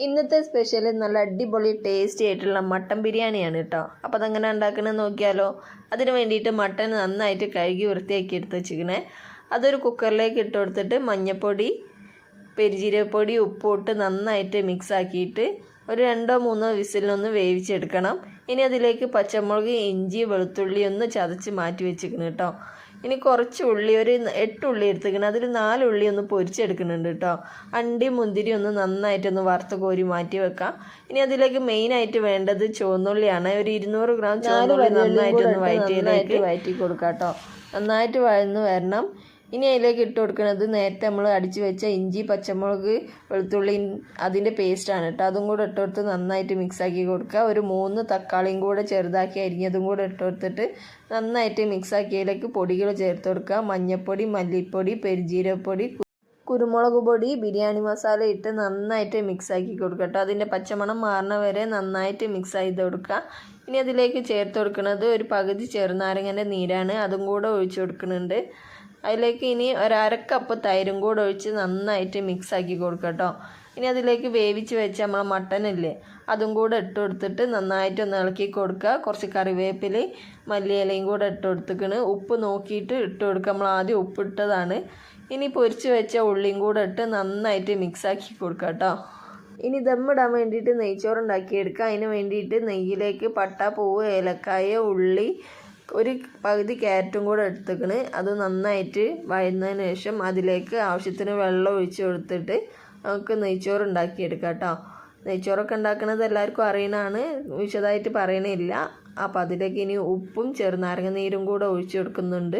ഇന്നത്തെ സ്പെഷ്യൽ നല്ല അടിപൊളി ടേസ്റ്റി ആയിട്ടുള്ള മട്ടൻ ബിരിയാണിയാണ് കേട്ടോ. അപ്പോൾ അതെങ്ങനെ ഉണ്ടാക്കണമെന്ന് നോക്കിയാലോ. അതിന് വേണ്ടിയിട്ട് മട്ടൻ നന്നായിട്ട് കഴുകി വൃത്തിയാക്കി എടുത്ത് വെച്ചിരിക്കണേ. അതൊരു കുക്കറിലേക്ക് ഇട്ട് കൊടുത്തിട്ട് മഞ്ഞൾപ്പൊടി, പെരുജീരകപ്പൊടി, ഉപ്പിട്ട് നന്നായിട്ട് മിക്സ് ആക്കിയിട്ട് ഒരു 2-3 വിസിലൊന്ന് വേവിച്ചെടുക്കണം. ഇനി അതിലേക്ക് പച്ചമുളക്, ഇഞ്ചി, വെളുത്തുള്ളി ഒന്ന് ചതച്ച് മാറ്റി വെച്ചിരിക്കണം കേട്ടോ. ഇനി കുറച്ച് ഉള്ളി, ഒരു 8 ഉള്ളി എടുത്തിരിക്കണം. അതിൽ 4 ഉള്ളി ഒന്ന് പൊരിച്ചെടുക്കുന്നുണ്ട് കേട്ടോ. അണ്ടി മുന്തിരി ഒന്ന് നന്നായിട്ടൊന്ന് വറുത്ത് കോരി മാറ്റി വെക്കാം. ഇനി അതിലേക്ക് മെയിനായിട്ട് വേണ്ടത് ചുവന്നുള്ളിയാണ്. ഒരു 200 ഗ്രാം ചുവന്നുള്ളി നന്നായിട്ടൊന്ന് വഴറ്റി കൊടുക്കാം കേട്ടോ. നന്നായിട്ട് വഴന്ന് വരണം. ഇനി അതിലേക്ക് ഇട്ട് കൊടുക്കുന്നത് നേരത്തെ നമ്മൾ അടിച്ച് വെച്ച ഇഞ്ചി, പച്ചമുളക്, വെളുത്തുള്ളി അതിൻ്റെ പേസ്റ്റാണ് കേട്ടോ. അതും കൂടെ ഇട്ട് കൊടുത്ത് നന്നായിട്ട് മിക്സാക്കി കൊടുക്കുക. ഒരു 3 തക്കാളിയും കൂടെ ചെറുതാക്കി അരിഞ്ഞതും കൂടെ ഇട്ട് കൊടുത്തിട്ട് നന്നായിട്ട് മിക്സാക്കിയതിലേക്ക് പൊടികൾ ചേർത്ത് കൊടുക്കുക. മഞ്ഞൾപ്പൊടി, മല്ലിപ്പൊടി, പെരുജീരകപ്പൊടി, കുരുമുളക് പൊടി, ബിരിയാണി മസാല ഇട്ട് നന്നായിട്ട് മിക്സാക്കി കൊടുക്കുക കേട്ടോ. അതിൻ്റെ പച്ചമണം മാറുന്ന വരെ നന്നായിട്ട് മിക്സ് ചെയ്ത് കൊടുക്കുക. ഇനി അതിലേക്ക് ചേർത്ത് കൊടുക്കുന്നത് ഒരു പകുതി ചെറുനാരങ്ങൻ്റെ നീരാണ്. അതും കൂടെ ഒഴിച്ച് കൊടുക്കുന്നുണ്ട്. അതിലേക്ക് ഇനി ഒരു 1/2 കപ്പ് തൈരും കൂടെ ഒഴിച്ച് നന്നായിട്ട് മിക്സാക്കി കൊടുക്കുക കേട്ടോ. ഇനി അതിലേക്ക് വേവിച്ച് വെച്ച നമ്മളെ മട്ടനില്ലേ അതും കൂടെ ഇട്ട് കൊടുത്തിട്ട് നന്നായിട്ടൊന്ന് ഇളക്കി കൊടുക്കുക. കുറച്ച് കറിവേപ്പില, മല്ലിയിലയും കൂടെ ഇട്ട് കൊടുത്തിക്കണ്. ഉപ്പ് നോക്കിയിട്ട് ഇട്ട് കൊടുക്കുക. നമ്മൾ ആദ്യം ഉപ്പിട്ടതാണ്. ഇനി പൊരിച്ച് വെച്ച ഉള്ളിയും കൂടെ ഇട്ട് നന്നായിട്ട് മിക്സാക്കി കൊടുക്കുക കേട്ടോ. ഇനി ദമ്മിടാൻ വേണ്ടിയിട്ട് നെയ്ച്ചോറ് ഉണ്ടാക്കിയെടുക്കുക. അതിന് വേണ്ടിയിട്ട് നെയ്യിലേക്ക് പട്ട, പൂവ്, ഏലക്കായ, ഉള്ളി, ഒരു പകുതി ക്യാരറ്റും കൂടെ എടുത്തേക്കണ്. അത് നന്നായിട്ട് വഴന്നതിന് ശേഷം അതിലേക്ക് ആവശ്യത്തിന് വെള്ളം ഒഴിച്ച് കൊടുത്തിട്ട് നമുക്ക് നെയ്ച്ചോറ് ഉണ്ടാക്കിയെടുക്കാം കേട്ടോ. നെയ്ച്ചോറൊക്കെ ഉണ്ടാക്കുന്നത് എല്ലാവർക്കും അറിയണതാണ്, വിശദമായിട്ട് പറയണില്ല. അപ്പോൾ അതിലേക്ക് ഇനി ഉപ്പും ചെറുനാരങ്ങ നീരും കൂടെ ഒഴിച്ച് കൊടുക്കുന്നുണ്ട്.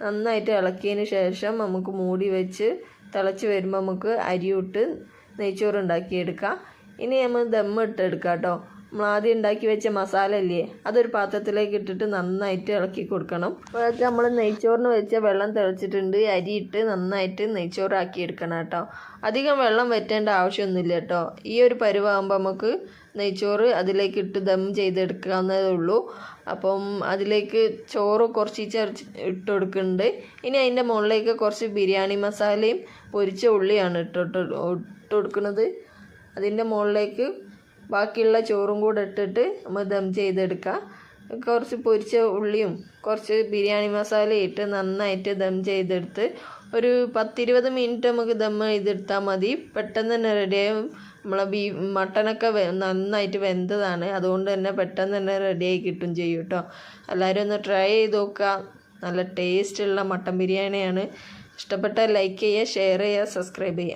നന്നായിട്ട് ഇളക്കിയതിന് ശേഷം നമുക്ക് മൂടി വെച്ച് തിളച്ച് വരുമ്പോൾ നമുക്ക് അരിയിട്ട് നെയ്ച്ചോറ് ഉണ്ടാക്കിയെടുക്കാം. ഇനി നമ്മൾ ദമ്മ് ഇട്ടെടുക്കാം കേട്ടോ. നമ്മൾ ആദ്യം ഉണ്ടാക്കി വെച്ച മസാല ഇല്ലേ അതൊരു പാത്രത്തിലേക്ക് ഇട്ടിട്ട് നന്നായിട്ട് ഇളക്കി കൊടുക്കണം. അപ്പോഴൊക്കെ നമ്മൾ നെയ്ച്ചോറിന് വെച്ച വെള്ളം തിളച്ചിട്ടുണ്ട്. അരിയിട്ട് നന്നായിട്ട് നെയ്ച്ചോറാക്കി എടുക്കണം കേട്ടോ. അധികം വെള്ളം വറ്റേണ്ട ആവശ്യമൊന്നുമില്ല കേട്ടോ. ഈ ഒരു പരുവാകുമ്പോൾ നമുക്ക് നെയ്ച്ചോറ് അതിലേക്ക് ഇട്ട് ദം ചെയ്തെടുക്കാവുന്നതേ ഉള്ളൂ. അപ്പം അതിലേക്ക് ചോറ് കുറച്ച് ഇട്ട് കൊടുക്കുന്നുണ്ട്. ഇനി അതിൻ്റെ മുകളിലേക്ക് കുറച്ച് ബിരിയാണി മസാലയും പൊരിച്ച ഉള്ളിയാണ് ഇട്ട് കൊടുക്കുന്നത്. അതിൻ്റെ മുകളിലേക്ക് ബാക്കിയുള്ള ചോറും കൂടെ ഇട്ടിട്ട് നമ്മൾ ദം ചെയ്തെടുക്കുക. കുറച്ച് പൊരിച്ച ഉള്ളിയും കുറച്ച് ബിരിയാണി മസാല ഇട്ട് നന്നായിട്ട് ദം ചെയ്തെടുത്ത് ഒരു 10-20 മിനിറ്റ് നമുക്ക് ദം ചെയ്തെടുത്താൽ മതി. പെട്ടെന്ന് തന്നെ റെഡിയാവും. നമ്മളെ മട്ടനൊക്കെ നന്നായിട്ട് വെന്തതാണ്. അതുകൊണ്ട് തന്നെ പെട്ടെന്ന് തന്നെ റെഡിയായി കിട്ടും ചെയ്യും കേട്ടോ. എല്ലാവരും ഒന്ന് ട്രൈ ചെയ്ത് നോക്കുക. നല്ല ടേസ്റ്റുള്ള മട്ടൻ ബിരിയാണിയാണ്. ഇഷ്ടപ്പെട്ടാൽ ലൈക്ക് ചെയ്യുക, ഷെയർ ചെയ്യുക, സബ്സ്ക്രൈബ് ചെയ്യുക.